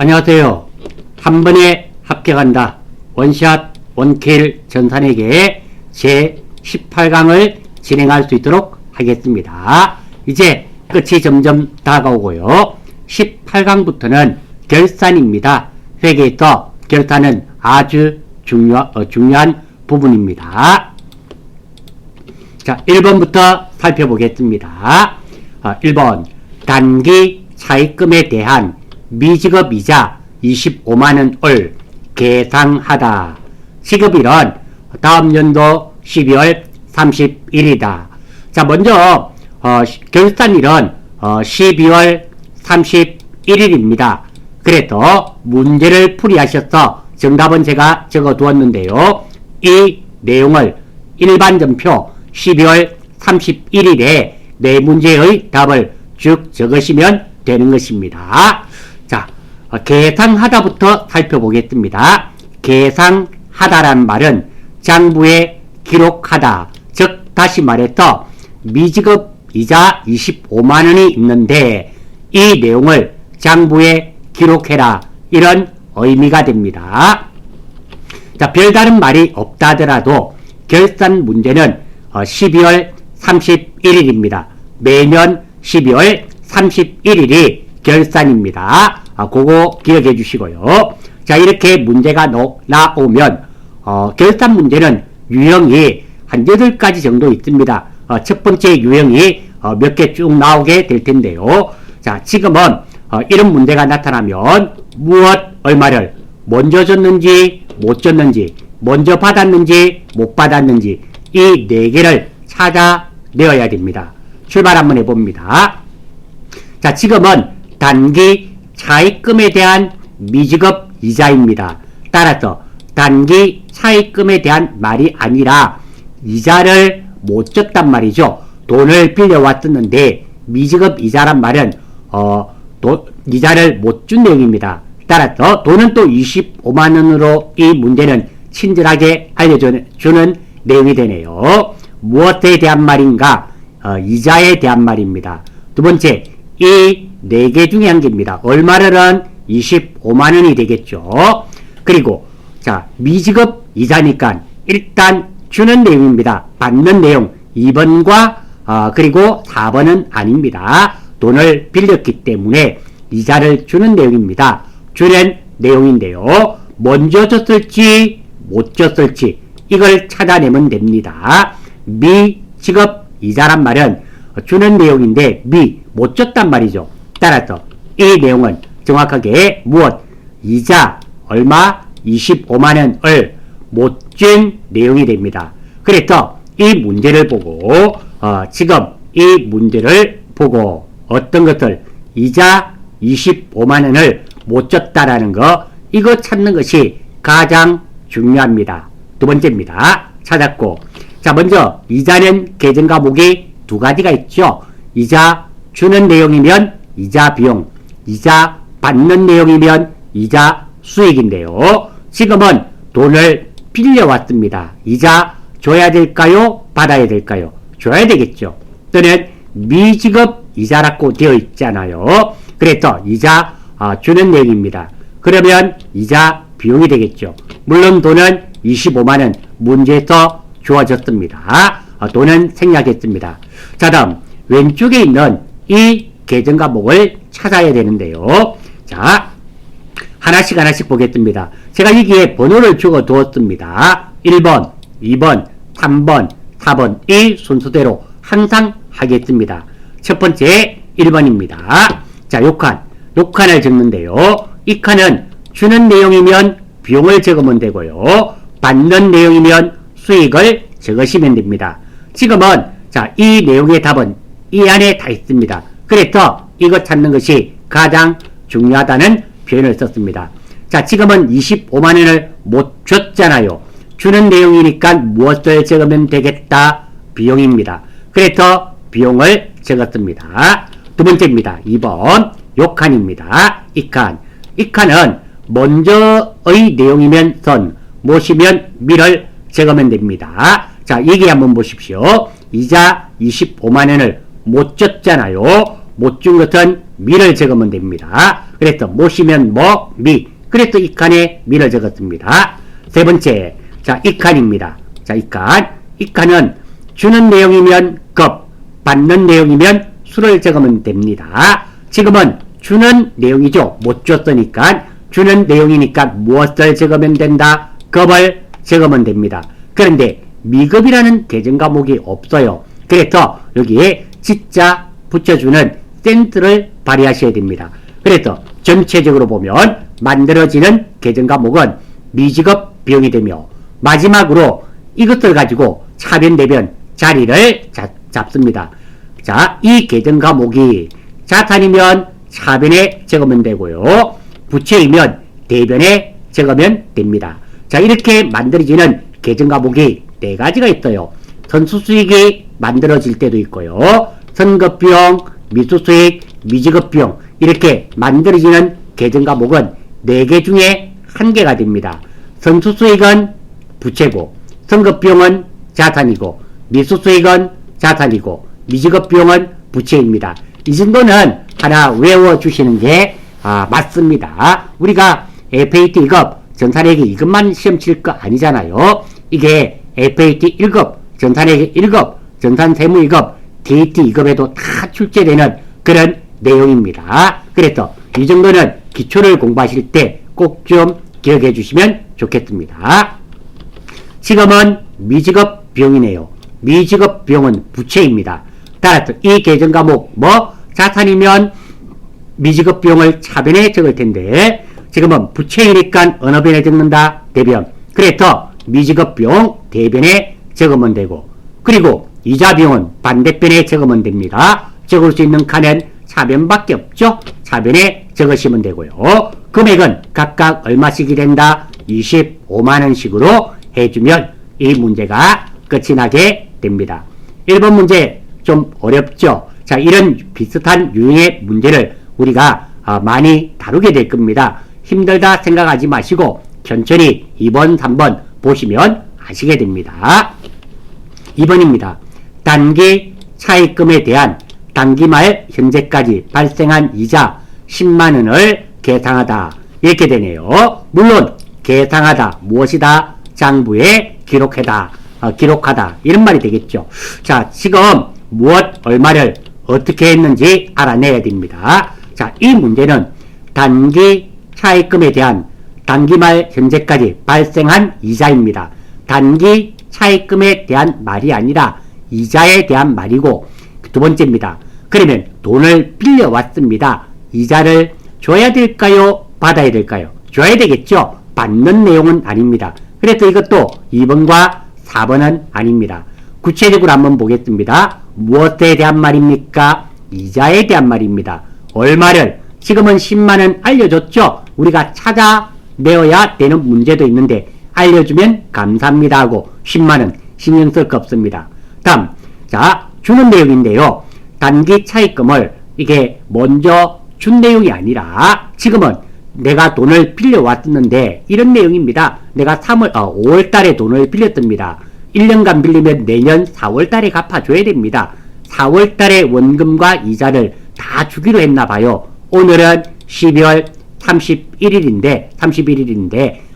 안녕하세요. 한 번에 합격한다. 원샷 원킬 전산에게 제 18강을 진행할 수 있도록 하겠습니다. 이제 끝이 점점 다가오고요. 18강부터는 결산입니다. 회계에서 결산은 아주 중요한 부분입니다. 자, 1번부터 살펴보겠습니다. 1번 단기 차입금에 대한 미지급이자 25만원을 계상하다. 지급일은 다음 연도 12월 31일이다. 자, 먼저 결산일은 12월 31일입니다. 그래서 문제를 풀이하셔서 정답은 제가 적어 두었는데요. 이 내용을 일반전표 12월 31일에 네 문제의 답을 쭉 적으시면 되는 것입니다. 자, 계상하다부터 살펴보겠습니다. 계상하다란 말은 장부에 기록하다, 즉 다시 말해서 미지급이자 25만원이 있는데 이 내용을 장부에 기록해라, 이런 의미가 됩니다. 자, 별다른 말이 없다 하더라도 결산 문제는 12월 31일입니다. 매년 12월 31일이 결산입니다. 그거 기억해 주시고요. 자, 이렇게 문제가 나오면 결산 문제는 유형이 한 8가지 정도 있습니다. 첫 번째 유형이 몇 개 쭉 나오게 될 텐데요. 자, 지금은 이런 문제가 나타나면 무엇 얼마를 먼저 줬는지 못 줬는지, 먼저 받았는지 못 받았는지, 이 4개를 찾아내어야 됩니다. 출발 한번 해봅니다. 자, 지금은 단기 차입금에 대한 미지급 이자입니다. 따라서 단기 차입금에 대한 말이 아니라 이자를 못 줬단 말이죠. 돈을 빌려왔었는데 미지급 이자란 말은 이자를 못 준 내용입니다. 따라서 돈은 또 25만원으로 이 문제는 친절하게 알려주는 내용이 되네요. 무엇에 대한 말인가? 이자에 대한 말입니다. 두 번째, 이 4개 중에 한 개입니다. 얼마를은 25만원이 되겠죠. 그리고 자, 미지급 이자니까 일단 주는 내용입니다. 받는 내용 2번과 그리고 4번은 아닙니다. 돈을 빌렸기 때문에 이자를 주는 내용입니다. 주는 내용인데요. 먼저 줬을지 못 줬을지 이걸 찾아내면 됩니다. 미지급 이자란 말은 주는 내용인데 못 줬단 말이죠. 따라서 이 내용은 정확하게 무엇? 이자 얼마? 25만원을 못 준 내용이 됩니다. 그래서 이 문제를 보고 지금 이 문제를 보고 어떤 것을 이자 25만원을 못 줬다라는 거, 이거 찾는 것이 가장 중요합니다. 두 번째입니다. 찾았고, 자, 먼저 이자는 계정 과목이 2가지가 있죠. 이자 주는 내용이면 이자 비용, 이자 받는 내용이면 이자 수익인데요. 지금은 돈을 빌려왔습니다. 이자 줘야 될까요? 받아야 될까요? 줘야 되겠죠. 또는 미지급 이자라고 되어 있잖아요. 그래서 이자 주는 내용입니다. 그러면 이자 비용이 되겠죠. 물론 돈은 25만원 문제에서 주어졌습니다. 돈은 생략했습니다. 자, 다음 왼쪽에 있는 이 계정 과목을 찾아야 되는데요. 자, 하나씩 보겠습니다. 제가 여기에 번호를 적어 두었습니다. 1번, 2번, 3번, 4번 이 순서대로 항상 하겠습니다. 첫 번째 1번입니다. 자, 요 칸을 적는데요. 이 칸은 주는 내용이면 비용을 적으면 되고요. 받는 내용이면 수익을 적으시면 됩니다. 지금은 자, 이 내용의 답은 이 안에 다 있습니다. 그래서 이거 찾는 것이 가장 중요하다는 표현을 썼습니다. 자, 지금은 25만원을 못 줬잖아요. 주는 내용이니까 무엇을 적으면 되겠다? 비용입니다. 그래서 비용을 적었습니다. 두 번째입니다. 2번 요 칸입니다. 이 칸은 먼저의 내용이면 선, 못이면 미를 적으면 됩니다. 자, 여기 한번 보십시오. 이자 25만원을 못 줬잖아요. 못 준 것은 미를 적으면 됩니다. 그래서 못이면 뭐, 미. 그래서 이 칸에 미를 적었습니다. 세 번째, 자, 이 칸입니다. 자, 이 칸. 이 칸은 주는 내용이면 급, 받는 내용이면 수를 적으면 됩니다. 지금은 주는 내용이죠. 못 줬으니까 주는 내용이니까 무엇을 적으면 된다? 급을 적으면 됩니다. 그런데 미급이라는 계정 과목이 없어요. 그래서 여기에 진짜 붙여주는 센스를 발휘하셔야 됩니다. 그래서 전체적으로 보면 만들어지는 계정 과목은 미지급 비용이 되며 마지막으로 이것을 가지고 차변 대변 자리를 잡습니다. 자, 이 계정 과목이 자산이면 차변에 적으면 되고요. 부채이면 대변에 적으면 됩니다. 자, 이렇게 만들어지는 계정 과목이 네 가지가 있어요. 선수수익이 만들어질 때도 있고요. 선급비용, 미수수익, 미지급비용 이렇게 만들어지는 계정 과목은 4개 중에 1개가 됩니다. 선수수익은 부채고 선급비용은 자산이고 미수수익은 자산이고 미지급비용은 부채입니다. 이 정도는 하나 외워주시는 게 맞습니다. 우리가 FAT 1급 전산회계 이것만 시험 칠 거 아니잖아요. 이게 FAT 1급, 전산회계 1급, 전산세무 2급, DAT 2급에도 다 출제되는 그런 내용입니다. 그래서 이 정도는 기초를 공부하실 때 꼭 좀 기억해 주시면 좋겠습니다. 지금은 미지급 비용이네요. 미지급 비용은 부채입니다. 따라서 이 계정 과목 뭐 자산이면 미지급 비용을 차변에 적을 텐데 지금은 부채이니까 어느 변에 적는다? 대변. 그래서 미지급 비용 대변에 적으면 되고 그리고 이자 비용은 반대변에 적으면 됩니다. 적을 수 있는 칸은 차변밖에 없죠. 차변에 적으시면 되고요. 금액은 각각 얼마씩이 된다? 25만원씩으로 해주면 이 문제가 끝이 나게 됩니다. 1번 문제 좀 어렵죠? 자, 이런 비슷한 유형의 문제를 우리가 많이 다루게 될 겁니다. 힘들다 생각하지 마시고 천천히 2번, 3번 보시면 아시게 됩니다. 2번입니다. 단기 차입금에 대한 단기 말 현재까지 발생한 이자 10만원을 계상하다. 이렇게 되네요. 물론 계상하다 무엇이다? 장부에 기록하다 이런 말이 되겠죠. 자, 지금 무엇 얼마를 어떻게 했는지 알아내야 됩니다. 자, 이 문제는 단기 차입금에 대한 단기 말 현재까지 발생한 이자입니다. 단기 차입금에 대한 말이 아니라 이자에 대한 말이고 두 번째입니다. 그러면 돈을 빌려왔습니다. 이자를 줘야 될까요? 받아야 될까요? 줘야 되겠죠? 받는 내용은 아닙니다. 그래서 이것도 2번과 4번은 아닙니다. 구체적으로 한번 보겠습니다. 무엇에 대한 말입니까? 이자에 대한 말입니다. 얼마를? 지금은 10만원 알려줬죠? 우리가 찾아내어야 되는 문제도 있는데 알려주면 감사합니다 하고 10만원 신경 쓸 거 없습니다. 다음, 자, 주는 내용인데요. 단기 차입금을 이게 먼저 준 내용이 아니라 지금은 내가 돈을 빌려왔었는데 이런 내용입니다. 내가 5월 달에 돈을 빌렸습니다. 1년간 빌리면 내년 4월 달에 갚아줘야 됩니다. 4월 달에 원금과 이자를 다 주기로 했나 봐요. 오늘은 12월 31일인데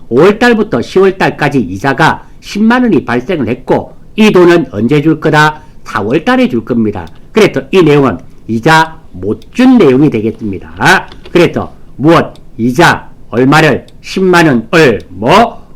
5월 달부터 10월 달까지 이자가 10만원이 발생을 했고 이 돈은 언제 줄 거다? 4월 달에 줄 겁니다. 그래서 이 내용은 이자 못 준 내용이 되겠습니다. 그래서 무엇? 이자 얼마를 10만원을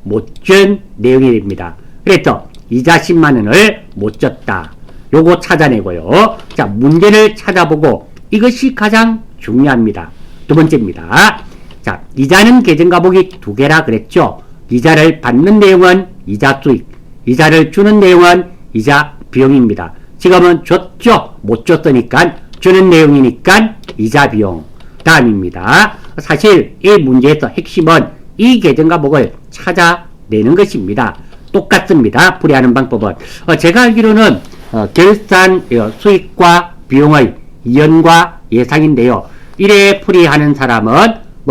못 준 내용이 됩니다. 그래서 이자 10만원을 못 줬다. 요거 찾아내고요. 자, 문제를 찾아보고 이것이 가장 중요합니다. 두 번째입니다. 자, 이자는 계정 과목이 2개라 그랬죠. 이자를 받는 내용은 이자 수익, 이자를 주는 내용은 이자 비용입니다. 지금은 줬죠. 못 줬으니까 주는 내용이니까 이자 비용. 다음입니다. 사실 이 문제에서 핵심은 이 계정 과목을 찾아내는 것입니다. 똑같습니다. 풀이하는 방법은. 제가 알기로는 결산 수익과 비용의 이연과 예상인데요. 이래 풀이하는 사람은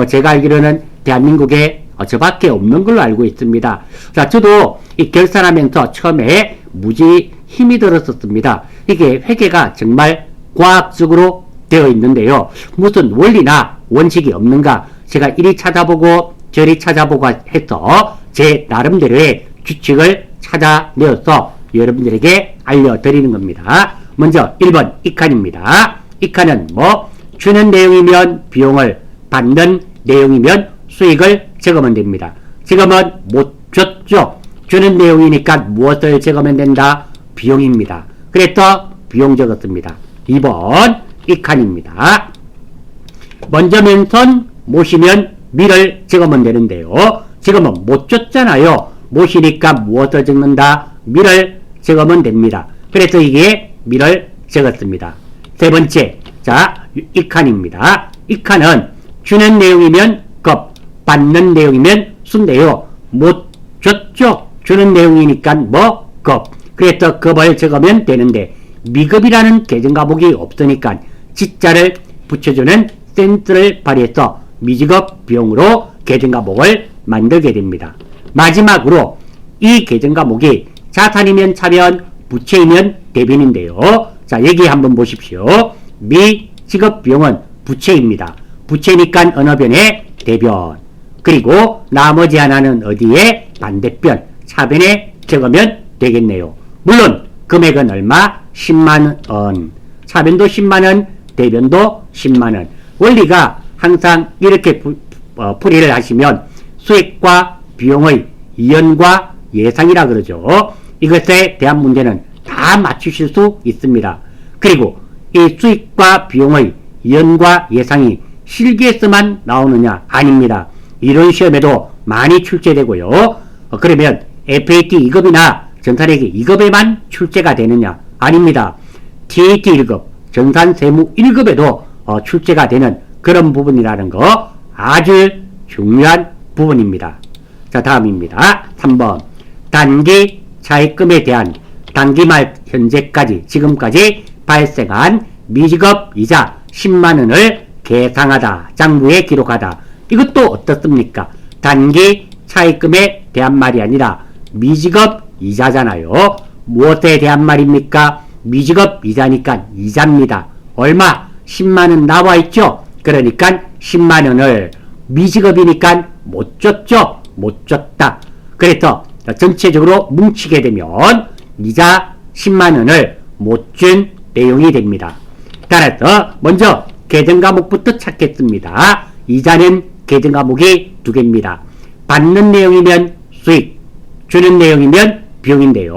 제가 알기로는 대한민국에 저밖에 없는 걸로 알고 있습니다. 자, 저도 이 결산하면서 처음에 무지 힘이 들었었습니다. 이게 회계가 정말 과학적으로 되어 있는데요. 무슨 원리나 원칙이 없는가? 제가 이리 찾아보고 저리 찾아보고 해서 제 나름대로의 규칙을 찾아내어서 여러분들에게 알려드리는 겁니다. 먼저 1번 이 칸입니다. 이 칸은 뭐 주는 내용이면 비용을, 받는 내용이면 수익을 적으면 됩니다. 지금은 못 줬죠. 주는 내용이니까 무엇을 적으면 된다? 비용입니다. 그래서 비용 적었습니다. 2번 이 칸입니다. 먼저 면선 모시면 미를 적으면 되는데요. 지금은 못 줬잖아요. 모시니까 무엇을 적는다? 미를 적으면 됩니다. 그래서 이게 미를 적었습니다. 세 번째, 자, 이 칸입니다. 이 칸은 주는 내용이면 급, 받는 내용이면 순데요. 못 줬죠? 주는 내용이니까 뭐? 급. 그래서 급을 적으면 되는데 미급이라는 계정과목이 없으니까 지자를 붙여주는 센스를 발휘해서 미지급 비용으로 계정과목을 만들게 됩니다. 마지막으로 이 계정과목이 자산이면 차변, 부채이면 대변인데요. 자, 여기 한번 보십시오. 미지급 비용은 부채입니다. 부채니까 어느 변에 대변. 그리고 나머지 하나는 어디에? 반대편, 차변에 적으면 되겠네요. 물론 금액은 얼마? 10만원. 차변도 10만원, 대변도 10만원. 원리가 항상 이렇게 풀이를 하시면 수익과 비용의 이연과 예상이라 그러죠. 이것에 대한 문제는 다 맞추실 수 있습니다. 그리고 이 수익과 비용의 이연과 예상이 실기에서만 나오느냐? 아닙니다. 이런 시험에도 많이 출제되고요. 그러면 FAT 2급이나 전산회계 2급에만 출제가 되느냐? 아닙니다. TAT 1급, 전산세무 1급에도 출제가 되는 그런 부분이라는 거 아주 중요한 부분입니다. 자, 다음입니다. 3번. 단기 차입금에 대한 단기말 현재까지 지금까지 발생한 미지급 이자 10만원을 계상하다, 장부에 기록하다. 이것도 어떻습니까? 단기 차입금에 대한 말이 아니라 미지급 이자잖아요. 무엇에 대한 말입니까? 미지급 이자니까 이자입니다. 얼마? 10만원 나와있죠? 그러니까 10만원을 미지급이니까 못 줬죠? 못 줬다. 그래서 전체적으로 뭉치게 되면 이자 10만원을 못 준 내용이 됩니다. 따라서 먼저 계정과목부터 찾겠습니다. 이자는 계정과목이 두 개입니다. 받는 내용이면 수익, 주는 내용이면 비용인데요.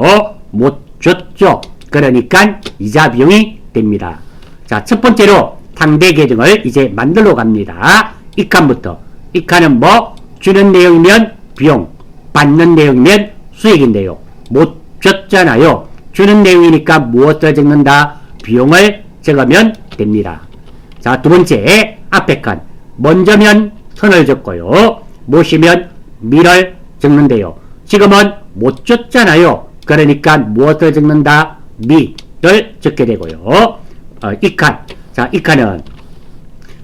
못 줬죠? 그러니까 이자 비용이 됩니다. 자, 첫 번째로 상대 계정을 이제 만들어 갑니다. 이 칸부터. 이 칸은 뭐? 주는 내용이면 비용, 받는 내용이면 수익인데요. 못 줬잖아요. 주는 내용이니까 무엇을 적는다? 비용을 적으면 됩니다. 자, 두 번째 앞에 칸. 먼저면 선을 적고요. 모시면 미를 적는데요. 지금은 못 줬잖아요. 그러니까 무엇을 적는다? 미를 적게 되고요. 이 칸. 자, 이 칸은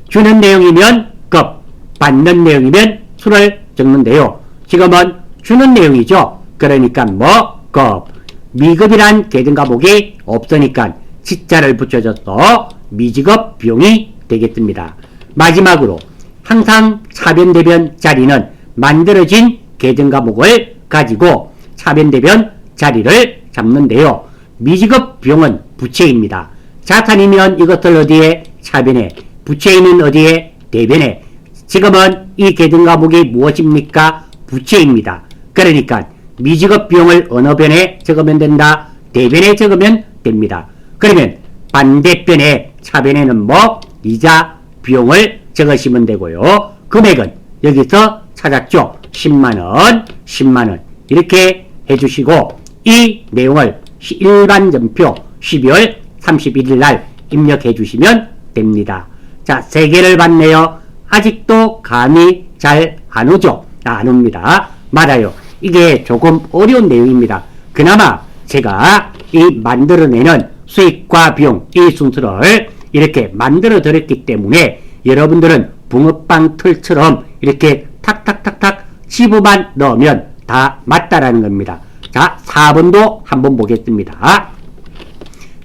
주는 내용이면 급, 받는 내용이면 수를 적는데요. 지금은 주는 내용이죠. 그러니까 뭐? 급. 미급이란 계정과목이 없으니까 지자를 붙여줘서 미지급 비용이 되겠습니다. 마지막으로 항상 차변대변 자리는 만들어진 계정과목을 가지고 차변대변 자리를 잡는데요. 미지급 비용은 부채입니다. 자산이면 이것을 어디에? 차변에. 부채이면 어디에? 대변에. 지금은 이 계정과목이 무엇입니까? 부채입니다. 그러니까 미지급 비용을 어느 변에 적으면 된다? 대변에 적으면 됩니다. 그러면 반대편에 차변에는 뭐? 이자 비용을 적으시면 되고요. 금액은 여기서 찾았죠? 10만원, 10만원 이렇게 해주시고 이 내용을 일반전표 12월 31일 날 입력해 주시면 됩니다. 자, 3개를 받네요. 아직도 감이 잘 안 오죠? 안 옵니다. 맞아요. 이게 조금 어려운 내용입니다. 그나마 제가 이 만들어내는 수익과 비용 이 순서를 이렇게 만들어 드렸기 때문에 여러분들은 붕어빵 틀처럼 이렇게 탁탁탁탁 집어만 넣으면 다 맞다라는 겁니다. 자, 4번도 한번 보겠습니다.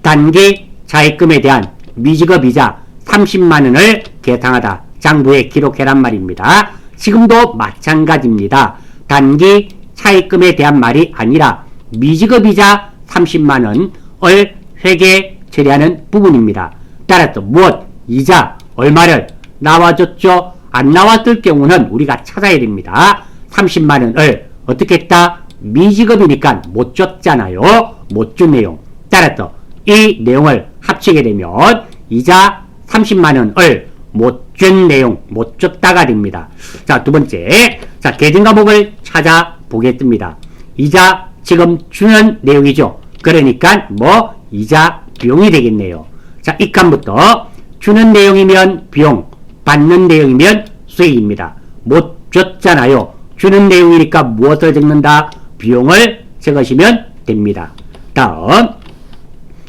단기 차입금에 대한 미지급 이자 30만원을 계상하다. 장부에 기록해란 말입니다. 지금도 마찬가지입니다. 단기 차입금에 대한 말이 아니라 미지급이자 30만원을 회계 처리하는 부분입니다. 따라서 무엇? 이자 얼마를 나와줬죠? 안 나왔을 경우는 우리가 찾아야 됩니다. 30만원을 어떻게 했다? 미지급이니까 못 줬잖아요. 못 준 내용. 따라서 이 내용을 합치게 되면 이자 30만원을 못 준 내용, 못 줬다가 됩니다. 자, 두 번째. 자, 계정 과목을 찾아보겠습니다. 이자 지금 주는 내용이죠. 그러니까 뭐 이자 비용이 되겠네요. 자, 이 칸부터 주는 내용이면 비용, 받는 내용이면 수익입니다. 못 줬잖아요. 주는 내용이니까 무엇을 적는다? 비용을 적으시면 됩니다. 다음.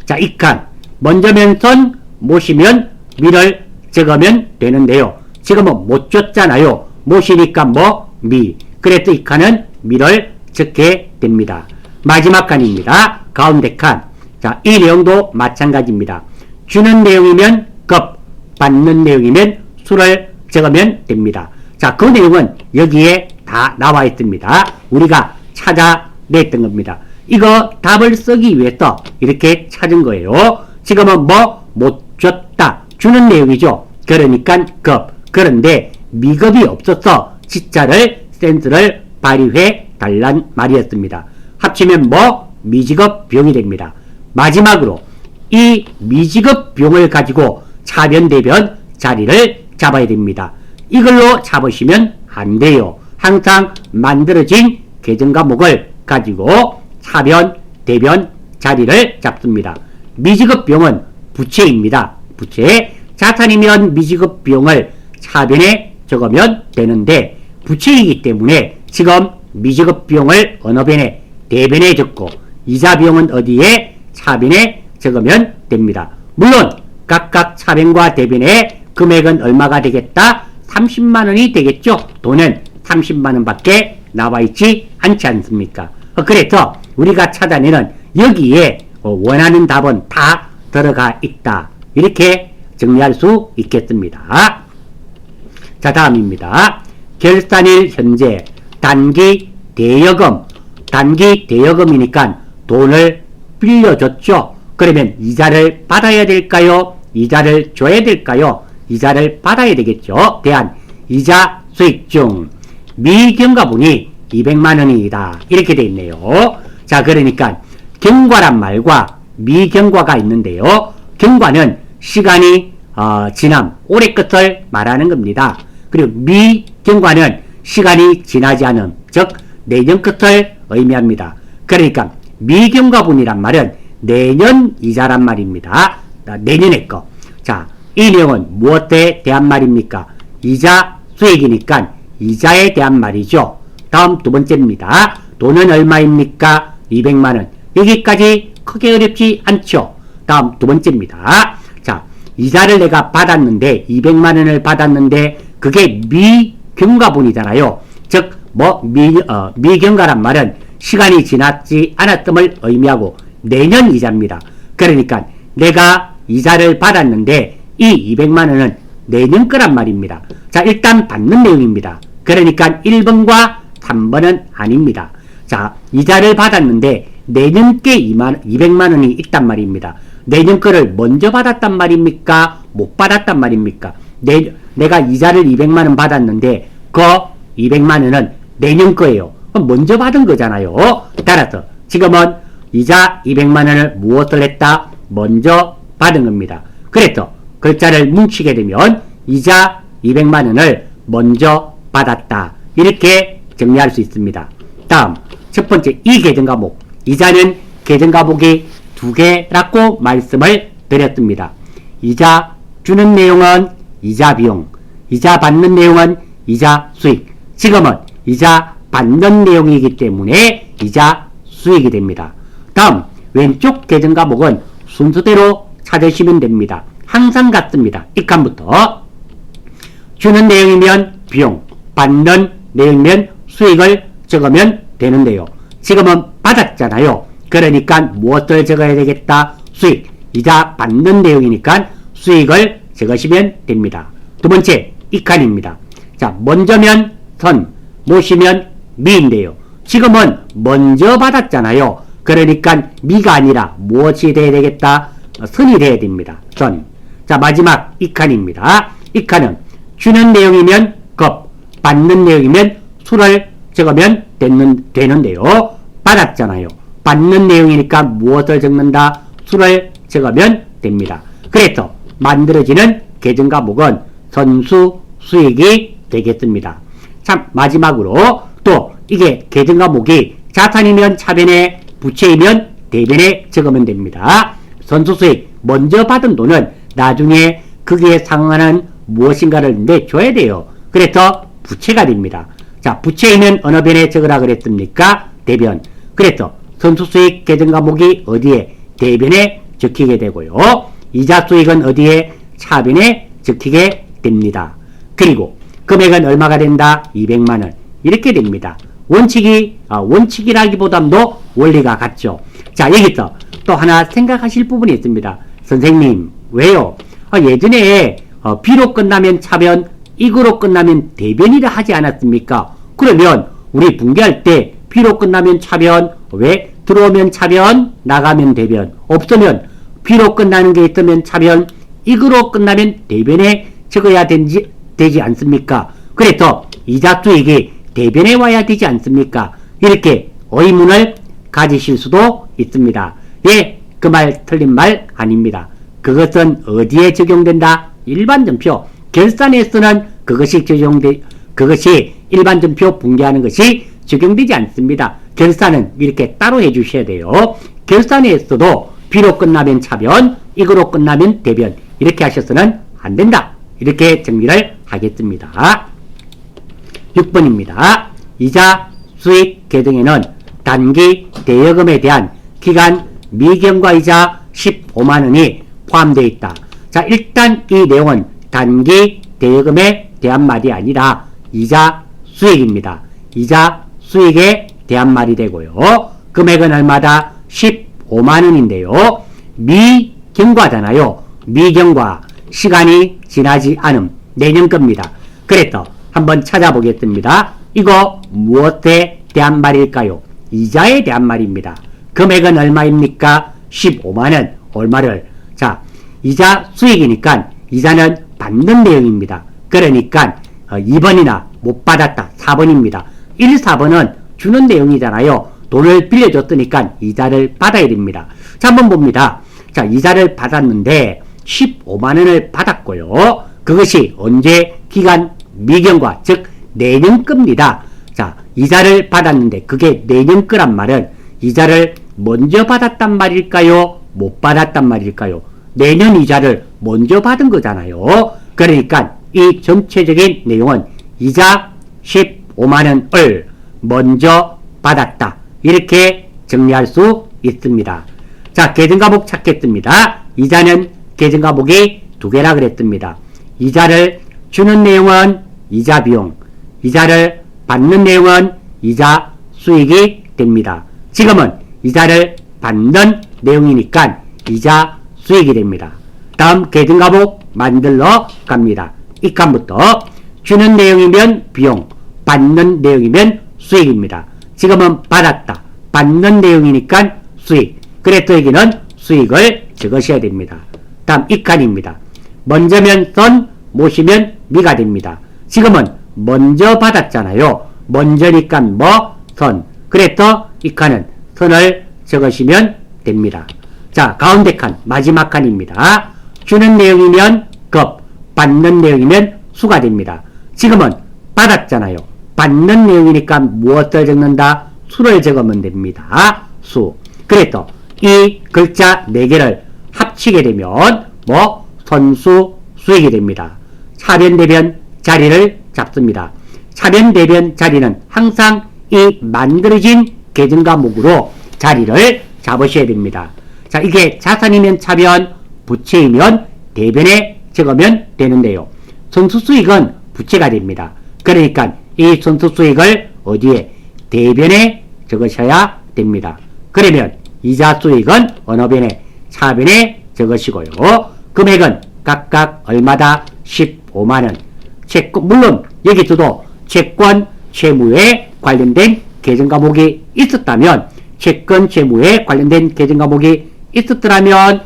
자, 이 칸. 먼저면 선, 못이면 미를 적으면 되는데요. 지금은 못 줬잖아요. 못이니까 뭐? 미. 그래서 이 칸은 미를 적게 됩니다. 마지막 칸입니다. 가운데 칸. 자, 이 내용도 마찬가지입니다. 주는 내용이면 급, 받는 내용이면 수를 적으면 됩니다. 자, 그 내용은 여기에 다 나와 있습니다. 우리가 찾아냈던 겁니다. 이거 답을 쓰기 위해서 이렇게 찾은 거예요. 지금은 뭐? 못 줬다. 주는 내용이죠. 그러니까 급. 그런데 미급이 없어서 지자를 센스를 발휘해 달란 말이었습니다. 합치면 뭐? 미지급 비용이 됩니다. 마지막으로 이 미지급 비용을 가지고 차변 대변 자리를 잡아야 됩니다. 이걸로 잡으시면 안 돼요. 항상 만들어진 계정 과목을 가지고 차변 대변 자리를 잡습니다. 미지급 비용은 부채입니다. 부채. 자산이면 미지급 비용을 차변에 적으면 되는데 부채이기 때문에 지금 미지급 비용을 어느 변에? 대변에 적고 이자 비용은 어디에? 차변에 적으면 됩니다. 물론 각각 차변과 대변의 금액은 얼마가 되겠다? 30만원이 되겠죠. 돈은 30만원 밖에 나와 있지 않지 않습니까? 그래서 우리가 찾아내는 여기에 원하는 답은 다 들어가 있다. 이렇게 정리할 수 있겠습니다. 자, 다음입니다. 결산일 현재 단기 대여금. 단기 대여금이니까 돈을 빌려줬죠. 그러면 이자를 받아야 될까요? 이자를 줘야 될까요? 이자를 받아야 되겠죠. 대한 이자 수익 중 미경과분이 200만원이다. 이렇게 되어 있네요. 자, 그러니까 경과란 말과 미경과가 있는데요. 경과는 시간이 지남, 올해 끝을 말하는 겁니다. 그리고 미경과는 시간이 지나지 않은, 즉 내년 끝을 의미합니다. 그러니까 미경과분이란 말은 내년 이자란 말입니다. 내년의 거. 자, 이 내용은 무엇에 대한 말입니까? 이자 수익이니까 이자에 대한 말이죠. 다음 두 번째입니다. 돈은 얼마입니까? 200만원. 여기까지 크게 어렵지 않죠. 다음 두 번째입니다. 자, 이자를 내가 받았는데 200만원을 받았는데 그게 미경과분이잖아요. 즉 미경과란 말은 시간이 지났지 않았음을 의미하고 내년 이자입니다. 그러니까 내가 이자를 받았는데 이 200만원은 내년 거란 말입니다. 자, 일단 받는 내용입니다. 그러니까 1번과 3번은 아닙니다. 자, 이자를 받았는데 내년께 200만원이 있단 말입니다. 내년 거를 먼저 받았단 말입니까? 못 받았단 말입니까? 내가 이자를 200만원 받았는데 그 200만원은 내년 거예요. 그럼 먼저 받은 거잖아요. 따라서 지금은 이자 200만원을 무엇을 했다? 먼저 받은 겁니다. 그래서 글자를 뭉치게 되면 이자 200만원을 먼저 받았다. 이렇게 정리할 수 있습니다. 다음 첫 번째 이 계정 과목. 이자는 계정 과목이 두 개라고 말씀을 드렸습니다. 이자 주는 내용은 이자 비용, 이자 받는 내용은 이자 수익. 지금은 이자 받는 내용이기 때문에 이자 수익이 됩니다. 다음 왼쪽 계정 과목은 순서대로 찾으시면 됩니다. 항상 같습니다. 이 칸부터 주는 내용이면 비용, 받는 내용이면 수익을 적으면 되는데요. 지금은 받았잖아요. 그러니까 무엇을 적어야 되겠다? 수익. 이자 받는 내용이니까 수익을 적으시면 됩니다. 두 번째 이 칸입니다. 자, 먼저면 선, 모시면 미인데요. 지금은 먼저 받았잖아요. 그러니까 미가 아니라 무엇이 돼야 되겠다? 선이 돼야 됩니다. 선. 자, 마지막 이 칸입니다. 이 칸은 주는 내용이면 급, 받는 내용이면 수를 적으면 되는데요. 받았잖아요. 받는 내용이니까 무엇을 적는다? 수를 적으면 됩니다. 그래서 만들어지는 계정과목은 선수 수익이 되겠습니다. 참, 마지막으로 또 이게 계정과목이 자산이면 차변에, 부채이면 대변에 적으면 됩니다. 선수 수익, 먼저 받은 돈은 나중에 거기에 상응하는 무엇인가를 내줘야 돼요. 그래서 부채가 됩니다. 자, 부채이면 어느 변에 적으라 그랬습니까? 대변. 그래서 선수 수익 계정과목이 어디에? 대변에 적히게 되고요. 이자 수익은 어디에? 차변에 적히게 됩니다. 그리고 금액은 얼마가 된다? 200만원. 이렇게 됩니다. 원칙이라기보다도 원리가 같죠. 자, 여기서 또 하나 생각하실 부분이 있습니다. 선생님, 왜요? 예전에 비로 끝나면 차변, 이거로 끝나면 대변이라 하지 않았습니까? 그러면 우리 분개할 때 비로 끝나면 차변, 왜? 들어오면 차변, 나가면 대변. 없으면 비로 끝나는 게 있으면 차변, 이거로 끝나면 대변에 적어야 되지 않습니까? 그래서 이자 수익이 대변에 와야 되지 않습니까? 이렇게 의문을 가지실 수도 있습니다. 예, 그 말 틀린 말 아닙니다. 그것은 어디에 적용된다? 일반전표. 결산에 쓰는 그것이 일반전표 분개하는 것이 적용되지 않습니다. 결산은 이렇게 따로 해주셔야 돼요. 결산에서도 비로 끝나면 차변, 이거로 끝나면 대변. 이렇게 하셔서는 안 된다. 이렇게 정리를 하겠습니다. 6번입니다. 이자 수익 계정에는 단기 대여금에 대한 기간 미경과 이자 15만원이 포함되어 있다. 자, 일단 이 내용은 단기 대여금에 대한 말이 아니라 이자 수익입니다. 이자 수익에 대한 말이 되고요. 금액은 얼마다? 15만원인데요. 미경과잖아요. 미경과 시간이 지나지 않음. 내년 겁니다. 그래서 한번 찾아보겠습니다. 이거 무엇에 대한 말일까요? 이자에 대한 말입니다. 금액은 얼마입니까? 15만원. 얼마를? 자, 이자 수익이니까 이자는 받는 내용입니다. 그러니까 2번이나 못 받았다. 4번입니다. 1, 4번은 주는 내용이잖아요. 돈을 빌려줬으니까 이자를 받아야 됩니다. 자, 한번 봅니다. 자, 이자를 받았는데 15만원을 받았고요. 그것이 언제? 기간 미경과, 즉 내년 겁니다. 자, 이자를 받았는데 그게 내년 거란 말은 이자를 먼저 받았단 말일까요? 못 받았단 말일까요? 내년 이자를 먼저 받은 거잖아요. 그러니까 이 전체적인 내용은 이자 15만원을 먼저 받았다. 이렇게 정리할 수 있습니다. 자, 계정과목 찾겠습니다. 이자는 계정과목이 두 개라 그랬습니다. 이자를 주는 내용은 이자 비용, 이자를 받는 내용은 이자 수익이 됩니다. 지금은 이자를 받는 내용이니까 이자 수익이 됩니다. 다음 계정과목 만들러 갑니다. 이 칸부터 주는 내용이면 비용, 받는 내용이면 수익입니다. 지금은 받았다. 받는 내용이니까 수익. 그래서 여기는 수익을 적으셔야 됩니다. 다음 이 칸입니다. 먼저면 선, 모시면 미가 됩니다. 지금은 먼저 받았잖아요. 먼저니까 뭐? 선. 그래서 이 칸은 선을 적으시면 됩니다. 자, 가운데 칸, 마지막 칸입니다. 주는 내용이면 급, 받는 내용이면 수가 됩니다. 지금은 받았잖아요. 받는 내용이니까 무엇을 적는다? 수를 적으면 됩니다. 수. 그래서 이 글자 4개를 합치게 되면 뭐? 선수 수익이 됩니다. 차변 대변 자리를 잡습니다. 차변 대변 자리는 항상 이 만들어진 계정과목으로 자리를 잡으셔야 됩니다. 자, 이게 자산이면 차변, 부채이면 대변에 적으면 되는데요. 선수수익은 부채가 됩니다. 그러니까 이 선수수익을 어디에? 대변에 적으셔야 됩니다. 그러면 이자수익은 어느 변에? 차변에 적으시고요. 금액은 각각 얼마다? 15만원. 채권, 물론 여기서도 채권, 채무에 관련된 계정 과목이 있었다면, 채권, 채무에 관련된 계정 과목이 있었더라면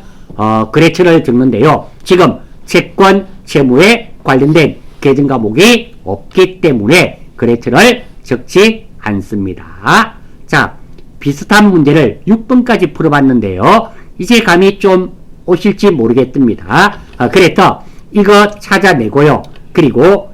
거래처를 적는데요. 지금 채권, 채무에 관련된 계정 과목이 없기 때문에 거래처를 적지 않습니다. 자, 비슷한 문제를 6번까지 풀어봤는데요. 이제 감이 좀 오실지 모르겠습니다. 그래서 이거 찾아내고요. 그리고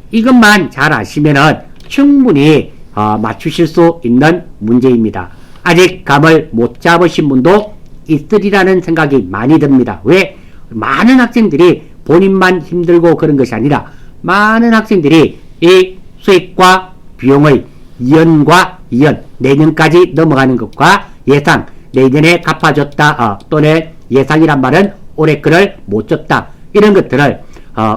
이것만 잘 아시면은 충분히 맞추실 수 있는 문제입니다. 아직 감을 못 잡으신 분도 있으리라는 생각이 많이 듭니다. 왜? 많은 학생들이 본인만 힘들고 그런 것이 아니라 많은 학생들이 이 수익과 비용의 이연과 이연, 내년까지 넘어가는 것과 예상, 내년에 갚아줬다, 또는 예상이란 말은 올해 거를 못 줬다, 이런 것들을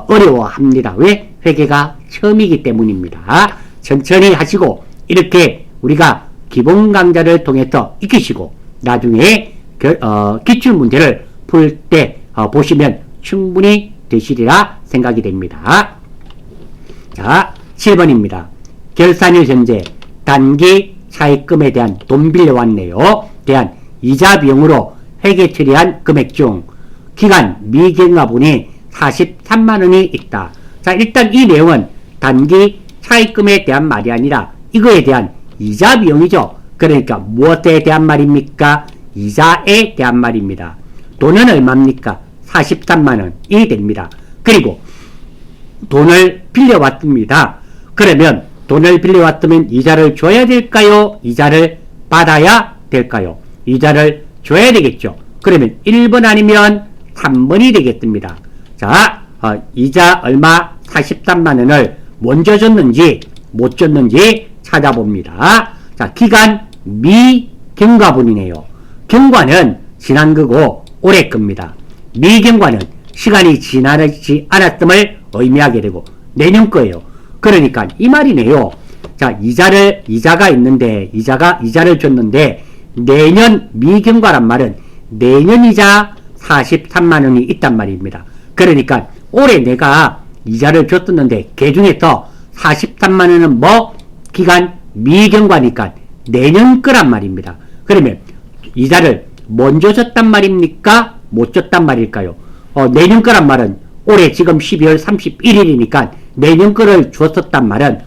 어려워합니다. 왜? 회계가 처음이기 때문입니다. 천천히 하시고 이렇게 우리가 기본 강좌를 통해서 익히시고 나중에 기출문제를 풀 때 보시면 충분히 되시리라 생각이 됩니다. 자, 7번입니다. 결산일 현재 단기 차입금에 대한 돈 빌려왔네요. 대한 이자 비용으로 회계 처리한 금액 중 기간 미경과분이 43만원이 있다. 자, 일단 이 내용은 단기 차입금에 대한 말이 아니라 이거에 대한 이자 비용이죠. 그러니까 무엇에 대한 말입니까? 이자에 대한 말입니다. 돈은 얼마입니까? 43만원이 됩니다. 그리고 돈을 빌려왔습니다. 그러면 돈을 빌려왔으면 이자를 줘야 될까요? 이자를 받아야 될까요? 이자를 줘야 되겠죠. 그러면 1번 아니면 3번이 되겠습니다. 자, 이자 얼마 43만원을 먼저 줬는지 못 줬는지 찾아봅니다. 자, 기간 미경과분이네요. 경과는 지난 거고 올해 겁니다. 미경과는 시간이 지나지 않았음을 의미하게 되고 내년 거예요. 그러니까 이 말이네요. 자, 이자가 있는데 이자를 줬는데 내년 미경과란 말은 내년 이자 43만원이 있단 말입니다. 그러니까 올해 내가 이자를 줬었는데 그 중에서 43만원은 뭐 기간 미경과니까 내년 거란 말입니다. 그러면 이자를 먼저 줬단 말입니까? 못 줬단 말일까요? 내년 거란 말은 올해 지금 12월 31일이니까 내년 거를 줬단 말은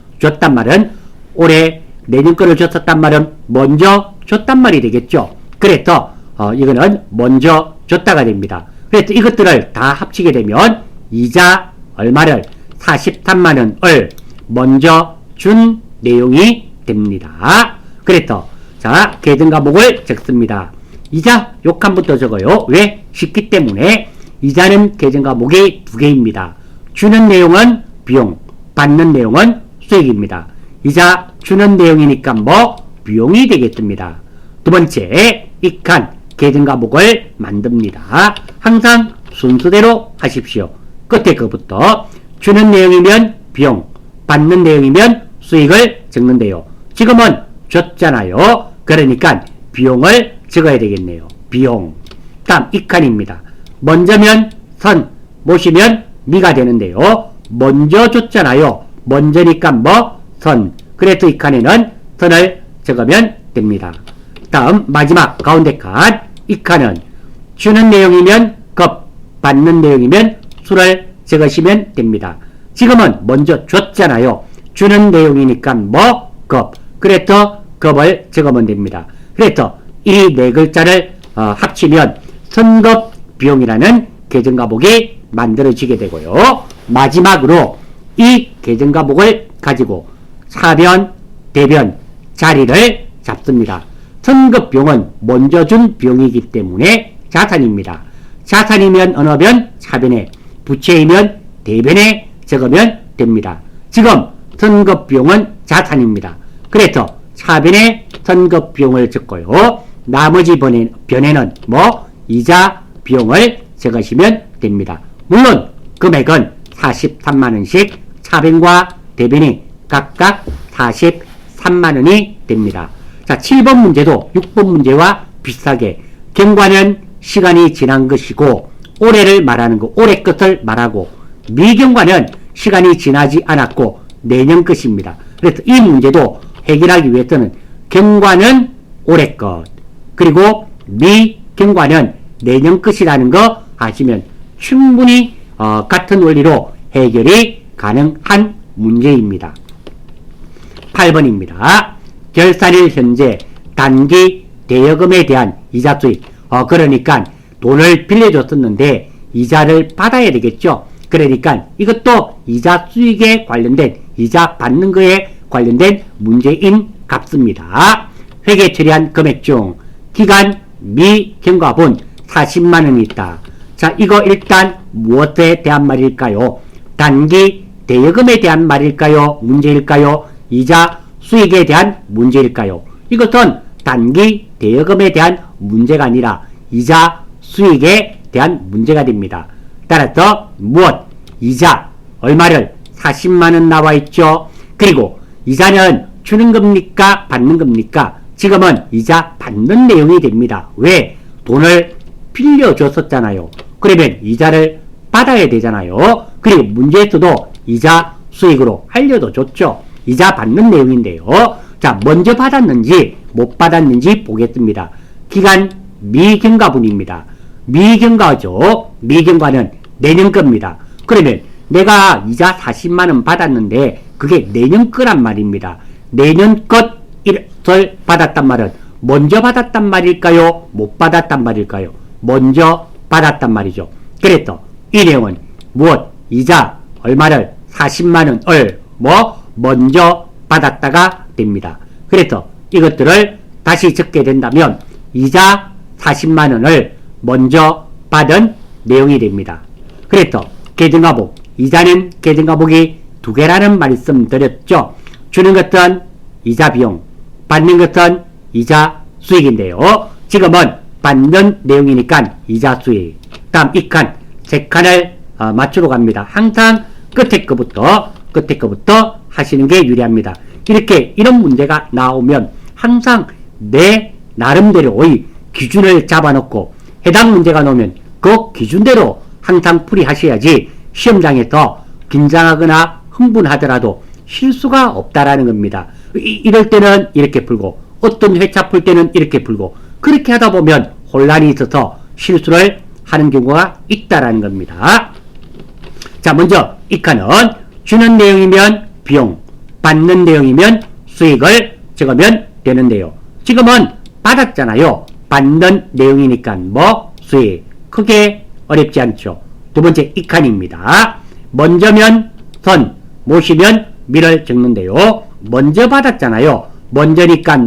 올해 내년 거를 줬었단 말은 먼저 줬단 말이 되겠죠. 그래서 이거는 먼저 줬다가 됩니다. 그래서 이것들을 다 합치게 되면 이자 얼마를 43만원을 먼저 준 내용이 됩니다. 그래서 자, 계정과목을 적습니다. 이자 요 칸부터 적어요. 왜? 쉽기 때문에. 이자는 계정과목이 두 개입니다. 주는 내용은 비용, 받는 내용은 수익입니다. 이자 주는 내용이니까 뭐 비용이 되겠습니다. 두 번째, 이 칸 계정과목을 만듭니다. 항상 순서대로 하십시오. 끝에 거부터 주는 내용이면 비용, 받는 내용이면 수익을 적는데요. 지금은 줬잖아요. 그러니까 비용을 적어야 되겠네요. 비용. 다음 이 칸입니다. 먼저면 선, 모시면 미가 되는데요. 먼저 줬잖아요. 먼저니까 뭐 선. 그래서 이 칸에는 선을 적으면 됩니다. 다음 마지막 가운데 칸. 이 칸은 주는 내용이면 급, 받는 내용이면 수를 적으시면 됩니다. 지금은 먼저 줬잖아요. 주는 내용이니까 뭐 급. 그래서 급을 적으면 됩니다. 그래서 이 네 글자를 합치면 선급 비용이라는 계정과목이 만들어지게 되고요. 마지막으로 이 계정과목을 가지고 차변, 대변, 자리를 잡습니다. 선급 비용은 먼저 준 비용이기 때문에 자산입니다. 자산이면 어느 변? 차변에, 부채이면 대변에 적으면 됩니다. 지금 선급 비용은 자산입니다. 그래서 차변에 선급 비용을 적고요. 나머지 변에는 뭐 이자 비용을 적으시면 됩니다. 물론 금액은 43만원씩 차변과 대변이 각각 43만원이 됩니다. 자, 7번 문제도 6번 문제와 비슷하게 경과는 시간이 지난 것이고 올해를 말하는 거, 올해 끝을 말하고 미경과는 시간이 지나지 않았고 내년 것입니다. 그래서 이 문제도 해결하기 위해서는 경과는 올해 것, 그리고 미경과는 내년 것이라는 거 아시면 충분히 같은 원리로 해결이 가능한 문제입니다. 8번입니다. 결산일 현재 단기 대여금에 대한 이자 수익. 그러니까 돈을 빌려줬었는데 이자를 받아야 되겠죠. 그러니까 이것도 이자 수익에 관련된, 이자 받는 거에 관련된 문제인 값입니다. 회계 처리한 금액 중 기간 미경과분 40만원이 있다. 자, 이거 일단 무엇에 대한 말일까요? 단기 대여금에 대한 말일까요? 문제일까요? 이자 수익에 대한 문제일까요? 이것은 단기 대여금에 대한 문제가 아니라 이자 수익에 대한 문제가 됩니다. 따라서 무엇? 이자 얼마를? 40만원 나와 있죠. 그리고 이자는 주는 겁니까? 받는 겁니까? 지금은 이자 받는 내용이 됩니다. 왜? 돈을 빌려줬었잖아요. 그러면 이자를 받아야 되잖아요. 그리고 문제에서도 이자 수익으로 알려도 줬죠. 이자 받는 내용인데요. 자, 먼저 받았는지 못 받았는지 보겠습니다. 기간 미경과분입니다. 미경과죠. 미경과는 내년 겁니다. 그러면 내가 이자 40만원 받았는데 그게 내년 거란 말입니다. 내년 것을 받았단 말은 먼저 받았단 말일까요? 못 받았단 말일까요? 먼저 받았단 말이죠. 그래서 이 내용은 무엇? 이자 얼마를? 40만원을 먼저 받았다가 됩니다. 그래서 이것들을 다시 적게 된다면 이자 40만원을 먼저 받은 내용이 됩니다. 그래서 계정과목, 이자는 계정과목이 두 개라는 말씀 드렸죠. 주는 것은 이자 비용, 받는 것은 이자 수익인데요. 지금은 받는 내용이니까 이자 수익. 다음 이 칸, 세 칸을 맞추러 갑니다. 항상 끝에 거부터 하시는 게 유리합니다. 이런 문제가 나오면 항상 내 나름대로의 기준을 잡아놓고 해당 문제가 나오면 그 기준대로 항상 풀이하셔야지 시험장에서 긴장하거나 흥분하더라도 실수가 없다라는 겁니다. 이럴 때는 이렇게 풀고 어떤 회차 풀 때는 이렇게 풀고 그렇게 하다 보면 혼란이 있어서 실수를 하는 경우가 있다라는 겁니다. 자, 먼저 이 칸은 주는 내용이면 비용, 받는 내용이면 수익을 적으면 되는데요. 지금은 받았잖아요. 받는 내용이니까 수익. 크게 어렵지 않죠. 두 번째 이 칸입니다. 먼저면 선, 모시면 미를 적는데요. 먼저 받았잖아요. 먼저니까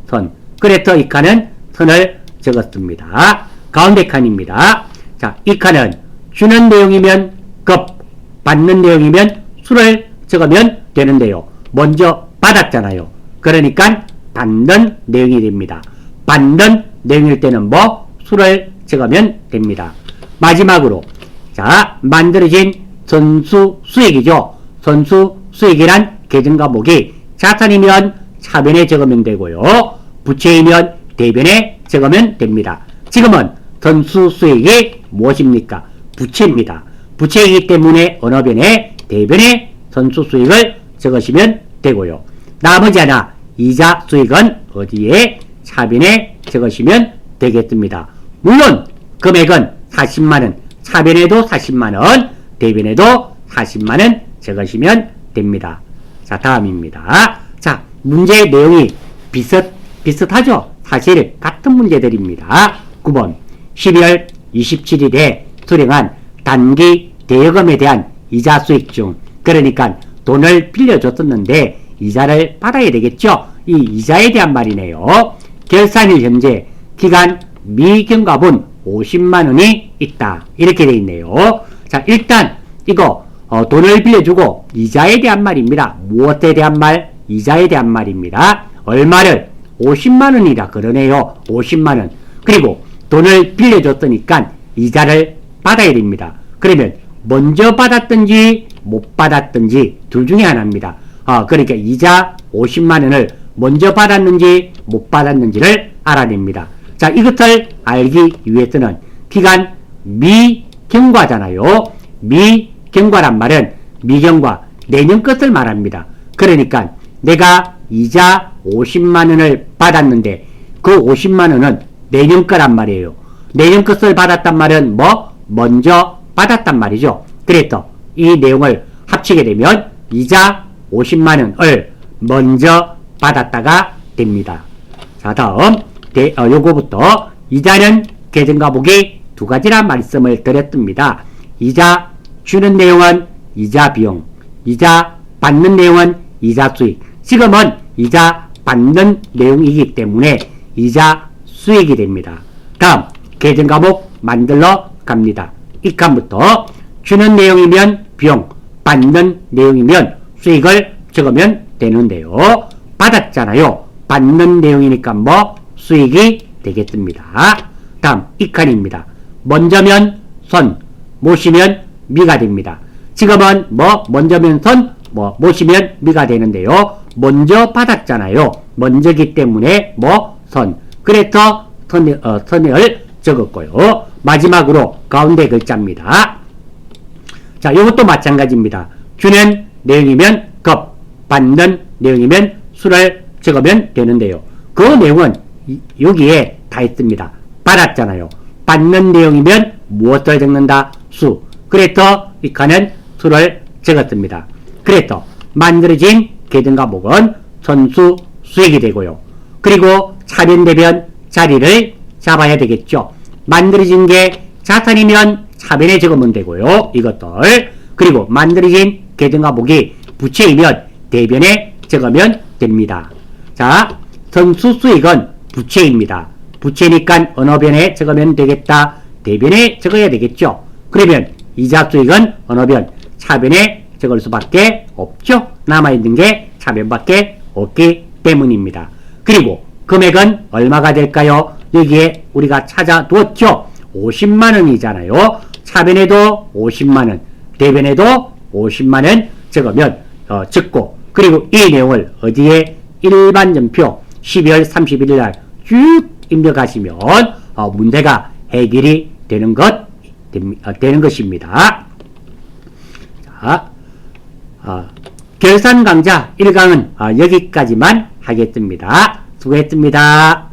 선. 그래서 이 칸은 선을 적었습니다. 가운데 칸입니다. 자, 이 칸은 주는 내용이면 급, 받는 내용이면 수를 적으면 되는데요. 먼저 받았잖아요. 그러니까 받는 내용이 됩니다. 받는 내용일 때는 수를 적으면 됩니다. 마지막으로 자, 만들어진 선수 수익이죠. 선수 수익이란 계정과목이 자산이면 차변에 적으면 되고요. 부채이면 대변에 적으면 됩니다. 지금은 선수 수익이 무엇입니까? 부채입니다. 부채이기 때문에 언어변에 대변에 선수 수익을 적으시면 되고요. 나머지 하나 이자 수익은 어디에? 차변에 적으시면 되겠습니다. 물론 금액은 40만원, 차변에도 40만원, 대변에도 40만원 적으시면 됩니다. 자, 다음입니다. 자, 문제의 내용이 비슷하죠? 사실 같은 문제들입니다. 9번 12월 27일에 수령한 단기 대여금에 대한 이자 수익 중, 그러니까 돈을 빌려줬었는데 이자를 받아야 되겠죠? 이 이자에 대한 말이네요. 결산일 현재 기간 미경과분 50만원이 있다. 이렇게 되어 있네요. 자, 일단 이거 돈을 빌려주고 이자에 대한 말입니다. 무엇에 대한 말? 이자에 대한 말입니다. 얼마를? 50만원이라 그러네요. 50만원. 그리고 돈을 빌려줬으니까 이자를 받아야 됩니다. 그러면 먼저 받았든지 못 받았든지 둘 중에 하나입니다. 그러니까 이자 50만원을 먼저 받았는지 못 받았는지를 알아냅니다. 자, 이것을 알기 위해서는 기간 미경과잖아요. 미경과란 말은 미경과 내년 것을 말합니다. 그러니까 내가 이자 50만 원을 받았는데 그 50만 원은 내년 거란 말이에요. 내년 것을 받았단 말은 뭐? 먼저 받았단 말이죠. 그래서 이 내용을 합치게 되면 이자 50만 원을 먼저 받았다가 됩니다. 자, 다음 요거부터 이자는 계정과목이 두 가지란 말씀을 드렸습니다. 이자 주는 내용은 이자 비용, 이자 받는 내용은 이자 수익. 지금은 이자 받는 내용이기 때문에 이자 수익이 됩니다. 다음 계정과목 만들러 갑니다. 1칸부터 주는 내용이면 비용, 받는 내용이면 수익을 적으면 되는데요. 받았잖아요. 받는 내용이니까 뭐 수익이 되겠습니다. 다음 2칸입니다. 먼저면 선, 모시면 미가 됩니다. 지금은 뭐 먼저면 선, 뭐 모시면 미가 되는데요. 먼저 받았잖아요. 먼저기 때문에 뭐 선. 그래서 선을 적었고요. 마지막으로 가운데 글자입니다. 자, 이것도 마찬가지입니다. 주는 내용이면 급, 받는 내용이면 수를 적으면 되는데요. 그 내용은 여기에 다 있습니다. 받았잖아요. 받는 내용이면 무엇을 적는다? 수. 그래서 이 칸은 수를 적었습니다. 그래서 만들어진 계정과목은 선수 수익이 되고요. 그리고 차변대변 자리를 잡아야 되겠죠. 만들어진 게 자산이면 차변에 적으면 되고요. 이것들. 그리고 만들어진 계정과목이 부채이면 대변에 적으면 됩니다. 자, 선수 수익은 부채입니다. 부채니까 어느 변에 적으면 되겠다? 대변에 적어야 되겠죠. 그러면 이자 수익은 어느 변? 차변에 적을 수밖에 없죠. 남아있는 게 차변밖에 없기 때문입니다. 그리고 금액은 얼마가 될까요? 여기에 우리가 찾아두었죠. 50만원이잖아요. 차변에도 50만원, 대변에도 50만원 적으면 적고, 그리고 이 내용을 어디에 일반전표 12월 31일 날 쭉 입력하시면 문제가 해결이 되는 것입니다. 자, 결산 강좌 1강은 여기까지만 하겠습니다. 수고했습니다.